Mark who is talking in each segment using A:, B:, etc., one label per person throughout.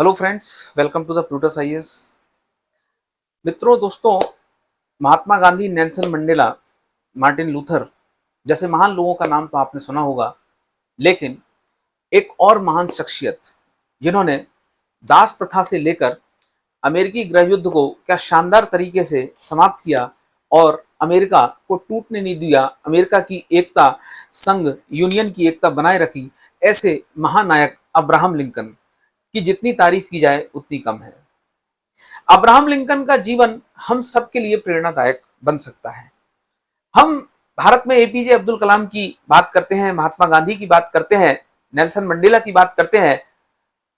A: Hello friends, welcome to the Plutus IAS. मित्रों, दोस्तों, Mahatma Gandhi, Nelson Mandela, Martin Luther जैसे महान लोगों का नाम तो आपने सुना होगा, लेकिन एक और महान शख्सियत जिन्होंने दास प्रथा से लेकर अमेरिकी गृह युद्ध को क्या शानदार तरीके से समाप्त किया और अमेरिका को टूटने नहीं दिया, अमेरिका की एकता, संघ यूनियन की एकता बनाए रखी, ऐसे महानायक अब्राहम लिंकन की जितनी तारीफ की जाए उतनी कम है। अब्राहम लिंकन का जीवन हम सबके लिए प्रेरणादायक बन सकता है। हम भारत में एपीजे अब्दुल कलाम की बात करते हैं, महात्मा गांधी की बात करते हैं, नेल्सन मंडेला की बात करते हैं।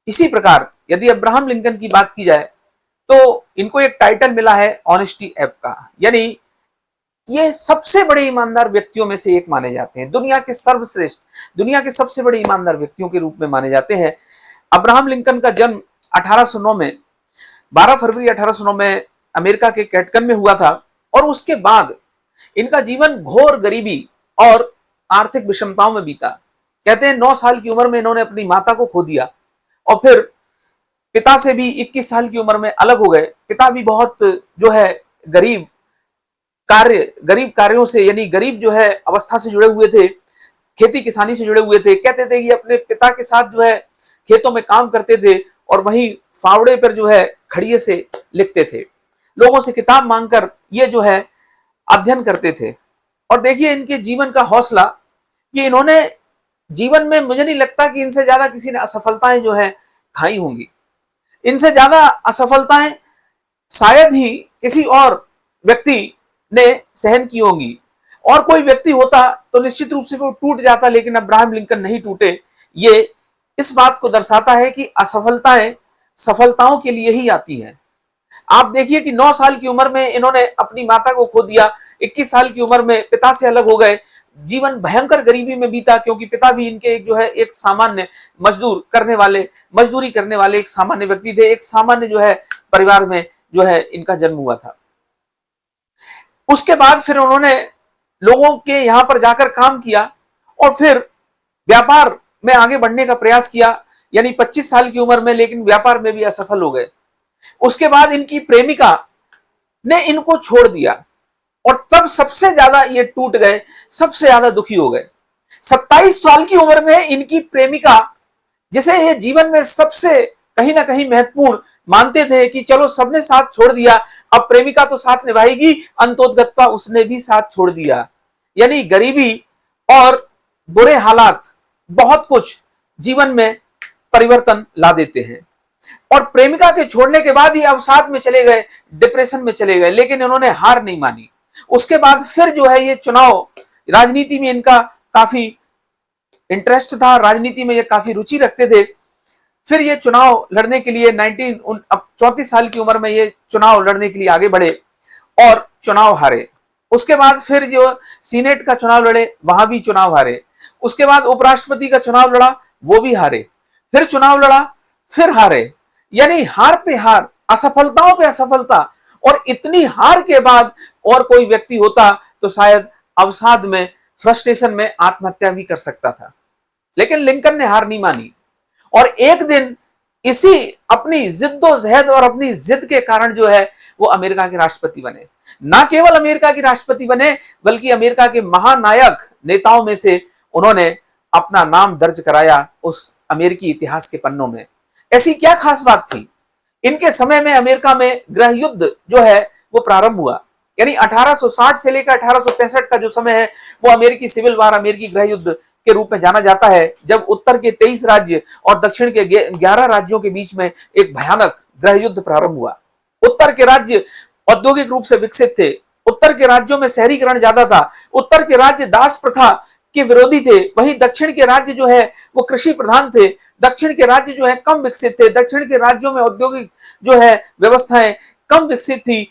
A: इसी प्रकार यदि अब्राहम लिंकन की बात की जाए तो इनको एक टाइटल मिला है ऑनेस्टी ऐप का, यानी ये सबसे बड़े ईमानदार व्यक्तियों में से एक माने जाते हैं। दुनिया के सर्वश्रेष्ठ, दुनिया के सबसे बड़े ईमानदार व्यक्तियों के रूप में माने जाते हैं। अब्राहम लिंकन का जन्म 1809 में 12 फरवरी 1809 में अमेरिका के कैटकन में हुआ था और उसके बाद इनका जीवन घोर गरीबी और आर्थिक विषमताओं में बीता। कहते हैं 9 साल की उम्र में इन्होंने अपनी माता को खो दिया और फिर पिता से भी 21 साल की उम्र में अलग हो गए। पिता भी बहुत जो है गरीब कार्यों से, यानी गरीब जो है अवस्था से जुड़े हुए थे, खेती किसानी से जुड़े हुए थे। कहते थे कि अपने पिता के साथ जो है खेतों में काम करते थे और वहीं फावड़े पर जो है खड़िए से लिखते थे, लोगों से किताब मांगकर ये जो है अध्ययन करते थे। और देखिए इनके जीवन का हौसला कि इन्होंने जीवन में, मुझे नहीं लगता कि इनसे ज्यादा किसी ने असफलताएं जो है खाई होंगी। इनसे ज्यादा असफलताएं शायद ही किसी और व्यक्ति ने सहन की होंगी, और कोई व्यक्ति होता तो निश्चित रूप से वो टूट जाता, लेकिन अब्राहम लिंकन नहीं टूटे। ये इस बात को दर्शाता है कि असफलताएं सफलताओं के लिए ही आती हैं। आप देखिए कि 9 साल की उम्र में इन्होंने अपनी माता को खो दिया, 21 साल की उम्र में पिता से अलग हो गए। जीवन भयंकर गरीबी में बीता, क्योंकि पिता भी इनके जो है एक सामान्य मजदूरी करने वाले एक सामान्य व्यक्ति थे। एक सामान्य जो है परिवार में जो है इनका जन्म हुआ था। उसके बाद फिर उन्होंने लोगों के यहां पर जाकर काम किया और फिर व्यापार में आगे बढ़ने का प्रयास किया, यानी 25 साल की उम्र में, लेकिन व्यापार में भी असफल हो गए। उसके बाद इनकी प्रेमिका ने इनको छोड़ दिया और तब सबसे ज्यादा ये टूट गए, सबसे ज्यादा दुखी हो गए। 27 साल की उम्र में इनकी प्रेमिका, जिसे ये जीवन में सबसे कहीं ना कहीं महत्वपूर्ण मानते थे कि चलो सबने साथ छोड़ दिया, अब प्रेमिका तो साथ निभाएगी, अंतोदगत्वा उसने भी साथ छोड़ दिया। यानी गरीबी और बुरे हालात बहुत कुछ जीवन में परिवर्तन ला देते हैं। और प्रेमिका के छोड़ने के बाद ही अवसाद में चले गए, डिप्रेशन में चले गए, लेकिन इन्होंने हार नहीं मानी। उसके बाद फिर जो है ये चुनाव, राजनीति में इनका काफी इंटरेस्ट था, राजनीति में ये काफी रुचि रखते थे। फिर ये चुनाव लड़ने के लिए 34 साल की उम्र में ये चुनाव लड़ने के लिए आगे बढ़े और चुनाव हारे। उसके बाद फिर जो सीनेट का चुनाव लड़े, वहां भी चुनाव हारे। उसके बाद उपराष्ट्रपति का चुनाव लड़ा, वो भी हारे। फिर चुनाव लड़ा, फिर हारे। यानी हार पे हार, असफलताओं पे असफलता। और इतनी हार के बाद और कोई व्यक्ति होता तो शायद अवसाद में, फ्रस्ट्रेशन में आत्महत्या भी कर सकता था, लेकिन लिंकन ने हार नहीं मानी। और एक दिन इसी अपनी जिद्दोजहद और अपनी जिद के कारण जो है वो अमेरिका के राष्ट्रपति बने। ना केवल अमेरिका के राष्ट्रपति बने, बल्कि अमेरिका के महानायक नेताओं में से उन्होंने अपना नाम दर्ज कराया उस अमेरिकी इतिहास के पन्नों में। ऐसी क्या खास बात थी? इनके समय में अमेरिका में गृह युद्ध जो है वो प्रारंभ हुआ। यानी 1860 से लेकर 1865 का जो समय है वो अमेरिकी सिविल वार, अमेरिकी गृह युद्ध के रूप में जाना जाता है, जब उत्तर के 23 राज्य और दक्षिण के 11 राज्यों के बीच में एक भयानक गृह युद्ध प्रारंभ हुआ। उत्तर के राज्य औद्योगिक रूप से विकसित थे, उत्तर के राज्यों में शहरीकरण ज्यादा था, उत्तर के राज्य दास प्रथा के विरोधी थे, वहीं दक्षिण के राज्य जो है वो कृषि प्रधान थे। दक्षिण के राज्य जो है कम विकसित थे, दक्षिण के राज्यों में औद्योगिक जो है व्यवस्थाएं कम विकसित थी,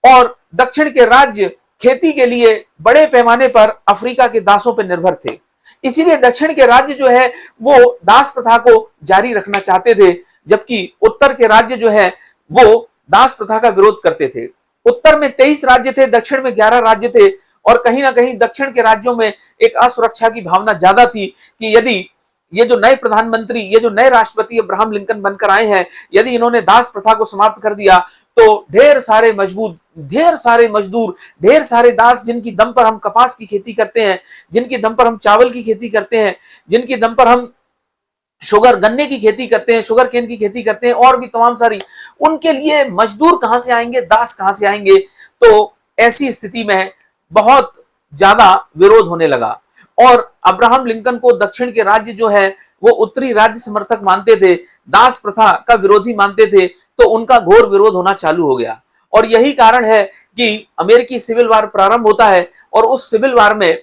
A: और दक्षिण के राज्य खेती के लिए बड़े पैमाने पर अफ्रीका के दासों पर निर्भर थे। इसीलिए दक्षिण के राज्य जो है वो दास प्रथा को जारी रखना चाहते थे, जबकि उत्तर के राज्य जो है वो दास प्रथा का विरोध करते थे। उत्तर में 23 राज्य थे, दक्षिण में 11 राज्य थे, और कहीं ना कहीं दक्षिण के राज्यों में एक असुरक्षा की भावना ज्यादा थी कि यदि ये जो नए प्रधानमंत्री, ये जो नए राष्ट्रपति अब्राहम लिंकन बनकर आए हैं, यदि इन्होंने दास प्रथा को समाप्त कर दिया तो ढेर सारे मजदूर, ढेर सारे दास, जिनकी दम पर हम कपास की खेती करते हैं, जिनकी दम पर हम चावल की खेती करते हैं, जिनकी दम पर हम गन्ने की खेती करते हैं, शुगर केन की खेती करते हैं, और भी तमाम सारी, उनके लिए मजदूर कहां से आएंगे, दास कहां से आएंगे। तो ऐसी स्थिति में बहुत ज्यादा विरोध होने लगा और अब्राहम लिंकन को दक्षिण के राज्य जो है वो उत्तरी राज्य समर्थक मानते थे, दास प्रथा का विरोधी मानते थे, तो उनका घोर विरोध होना चालू हो गया। और यही कारण है कि अमेरिकी सिविल वार प्रारंभ होता है और उस सिविल वार में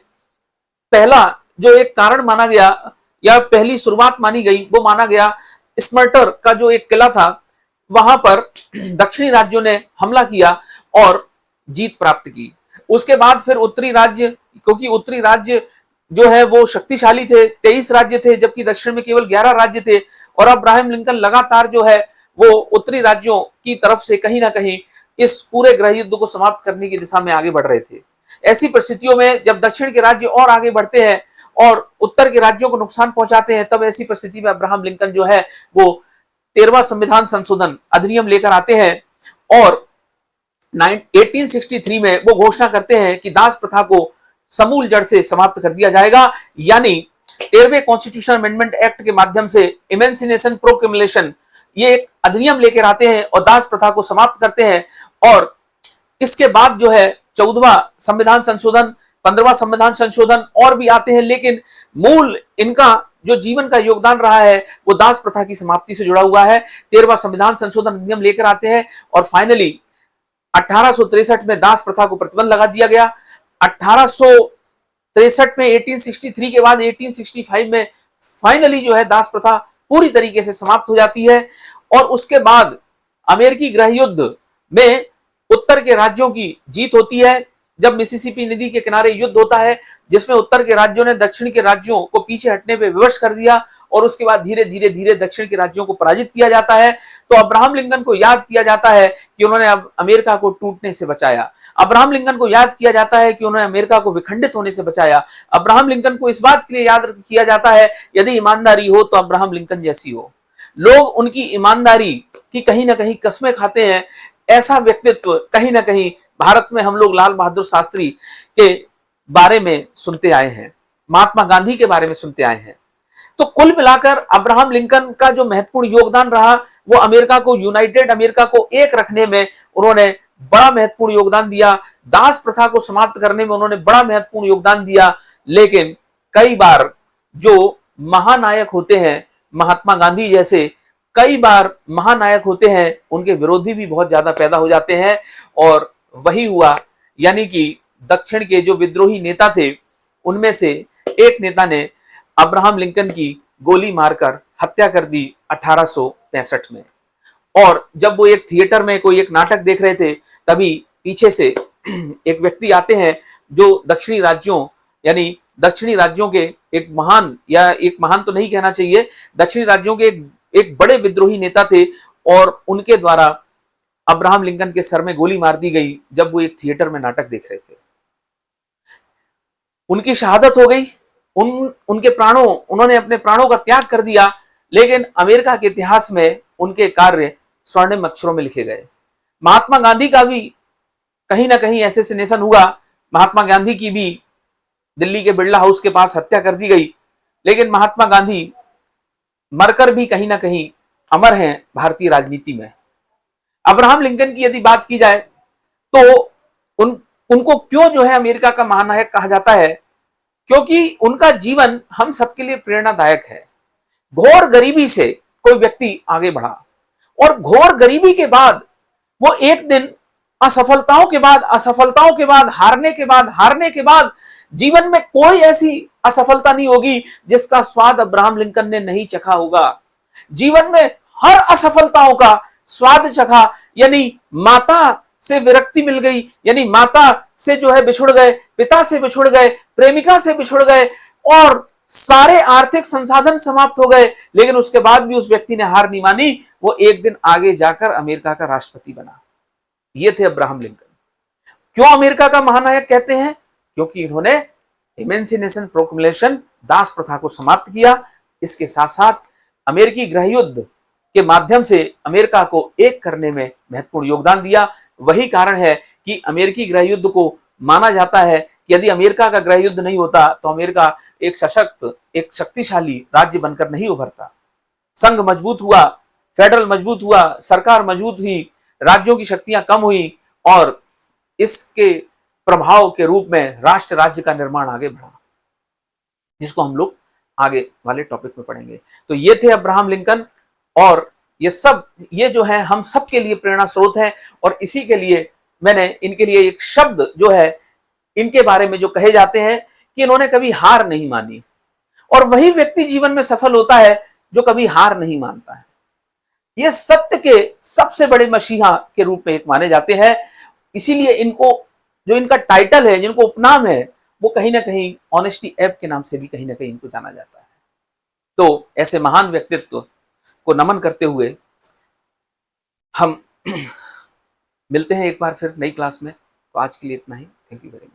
A: पहला जो एक कारण माना गया या पहली शुरुआत मानी गई, वो माना गया स्मर्टर का जो एक किला था, वहां पर दक्षिणी राज्यों ने हमला किया और जीत प्राप्त की। उसके बाद फिर उत्तरी राज्य, क्योंकि उत्तरी राज्य जो है वो शक्तिशाली थे, 23 राज्य थे, जबकि दक्षिण में केवल 11 राज्य थे, और अब्राहम लिंकन लगातार जो है वो उत्तरी राज्यों की तरफ से कहीं ना कहीं इस पूरे गृह युद्ध को समाप्त करने की दिशा में आगे बढ़ रहे थे। ऐसी परिस्थितियों में जब दक्षिण के राज्य और आगे बढ़ते हैं और उत्तर के राज्यों को नुकसान पहुंचाते हैं, तब ऐसी परिस्थिति में अब्राहम लिंकन जो है वो 13वां संविधान संशोधन अधिनियम लेकर आते हैं और 1863 में वो घोषणा करते हैं कि दास प्रथा को समूल जड़ से समाप्त कर दिया जाएगा। यानी 13वें कॉन्स्टिट्यूशन अमेंडमेंट एक्ट के माध्यम से इमेंसिनेशन प्रोक्लेमेशन, ये एक अधिनियम लेकर आते हैं और दास प्रथा को समाप्त करते हैं। और इसके बाद जो है 14वां संविधान संशोधन, 15वां संविधान संशोधन और भी आते हैं, लेकिन मूल इनका जो जीवन का योगदान रहा है वो दास प्रथा की समाप्ति से जुड़ा हुआ है। 13वां संविधान संशोधन अधिनियम लेकर आते हैं और फाइनली 1863 में दास प्रथा को प्रतिबंध लगा दिया गया। 1863 में 1863 के बाद 1865 में फाइनली जो है दास प्रथा पूरी तरीके से समाप्त हो जाती है। और उसके बाद अमेरिकी गृह युद्ध में उत्तर के राज्यों की जीत होती है, जब मिसिसिपी नदी के किनारे युद्ध होता है, जिसमें उत्तर के राज्यों ने दक्षिण के राज्यों को पीछे हटने पे विवश कर दिया और उसके बाद धीरे धीरे दक्षिण के राज्यों को पराजित किया जाता है। तो अब्राहम लिंकन को याद किया जाता है कि उन्होंने अब अमेरिका को टूटने से बचाया। अब्राहम लिंकन को याद किया जाता है कि उन्होंने अमेरिका को विखंडित होने से बचाया। अब्राहम लिंकन को इस बात के लिए याद किया जाता है, यदि ईमानदारी हो तो अब्राहम लिंकन जैसी हो। लोग उनकी ईमानदारी की कहीं ना कहीं कस्में खाते हैं। ऐसा व्यक्तित्व कहीं ना कहीं भारत में हम लोग लाल बहादुर शास्त्री के बारे में सुनते आए हैं, महात्मा गांधी के बारे में सुनते आए हैं। तो कुल मिलाकर अब्राहम लिंकन का जो महत्वपूर्ण योगदान रहा वो अमेरिका को, यूनाइटेड अमेरिका को एक रखने में उन्होंने बड़ा महत्वपूर्ण योगदान दिया। दास प्रथा को समाप्त करने में उन्होंने बड़ा महत्वपूर्ण योगदान दिया। लेकिन कई बार जो महानायक होते हैं, महात्मा गांधी जैसे कई बार महानायक होते हैं, उनके विरोधी भी बहुत ज्यादा पैदा हो जाते हैं। और वही हुआ, यानी कि दक्षिण के जो विद्रोही नेता थे उनमें से एक नेता ने अब्राहम लिंकन की गोली मारकर हत्या कर दी 1865 में। और जब वो एक थिएटर में कोई एक नाटक देख रहे थे, तभी पीछे से एक व्यक्ति आते हैं जो दक्षिणी राज्यों, यानी दक्षिणी राज्यों के एक महान, या एक महान तो नहीं कहना चाहिए, दक्षिणी राज्यों के एक बड़े विद्रोही नेता थे और उनके द्वारा अब्राहम लिंकन के सर में गोली मार दी गई जब वो एक थिएटर में नाटक देख रहे थे। उनकी शहादत हो गई, उन्होंने अपने प्राणों का त्याग कर दिया, लेकिन अमेरिका के इतिहास में उनके कार्य स्वर्णिम अक्षरों में लिखे गए। महात्मा गांधी का भी कहीं ना कहीं एसेसिनेशन हुआ। महात्मा गांधी की भी दिल्ली के बिरला हाउस के पास हत्या कर दी गई, लेकिन महात्मा गांधी मरकर भी कहीं ना कहीं अमर हैं भारतीय राजनीति में। अब्राहम लिंकन की यदि बात की जाए तो उनको क्यों जो है अमेरिका का महानायक कहा जाता है, क्योंकि उनका जीवन हम सबके लिए प्रेरणादायक है। घोर गरीबी से कोई व्यक्ति आगे बढ़ा और घोर गरीबी के बाद वो एक दिन असफलताओं के बाद हारने के बाद जीवन में कोई ऐसी असफलता नहीं होगी जिसका स्वाद अब्राहम लिंकन ने नहीं चखा होगा। जीवन में हर असफलताओं का स्वाद चखा, यानी माता से विरक्ति मिल गई, यानी माता से जो है बिछुड़ गए, पिता से बिछुड़ गए, प्रेमिका से बिछुड़ गए और सारे आर्थिक संसाधन समाप्त हो गए, लेकिन उसके बाद भी उस व्यक्ति ने हार नहीं मानी। वो एक दिन आगे जाकर अमेरिका का राष्ट्रपति बना। ये थे अब्राहम लिंकन। क्यों अमेरिका का महानायक कहते हैं? क्योंकि इन्होंने इमेंसिनेशन प्रोक्लेमेशन, दास प्रथा को समाप्त किया, इसके साथ साथ अमेरिकी गृह युद्ध के माध्यम से अमेरिका को एक करने में महत्वपूर्ण योगदान दिया। वही कारण है कि अमेरिकी गृह युद्ध को माना जाता है कि यदि अमेरिका का गृह युद्ध नहीं होता तो अमेरिका एक सशक्त, एक शक्तिशाली राज्य बनकर नहीं उभरता। संघ मजबूत हुआ, फेडरल मजबूत हुआ, सरकार मजबूत हुई, राज्यों की शक्तियां कम हुई और इसके प्रभाव के रूप में राष्ट्र राज्य का निर्माण आगे बढ़ा, जिसको हम लोग आगे वाले टॉपिक में पढ़ेंगे। तो ये थे अब्राहम लिंकन, और ये जो है हम सब के लिए प्रेरणा स्रोत है। और इसी के लिए मैंने इनके लिए एक शब्द जो है इनके बारे में जो कहे जाते हैं कि इन्होंने कभी हार नहीं मानी, और वही व्यक्ति जीवन में सफल होता है जो कभी हार नहीं मानता है। ये सत्य के सबसे बड़े मसीहा के रूप में एक माने जाते हैं। इसीलिए इनको जो इनका टाइटल है, जिनको उपनाम है, वो कहीं ना कहीं ऑनेस्टी ऐप के नाम से भी कहीं ना कहीं इनको जाना जाता है। तो ऐसे महान व्यक्तित्व को नमन करते हुए हम मिलते हैं एक बार फिर नई क्लास में। तो आज के लिए इतना ही। Thank you very much.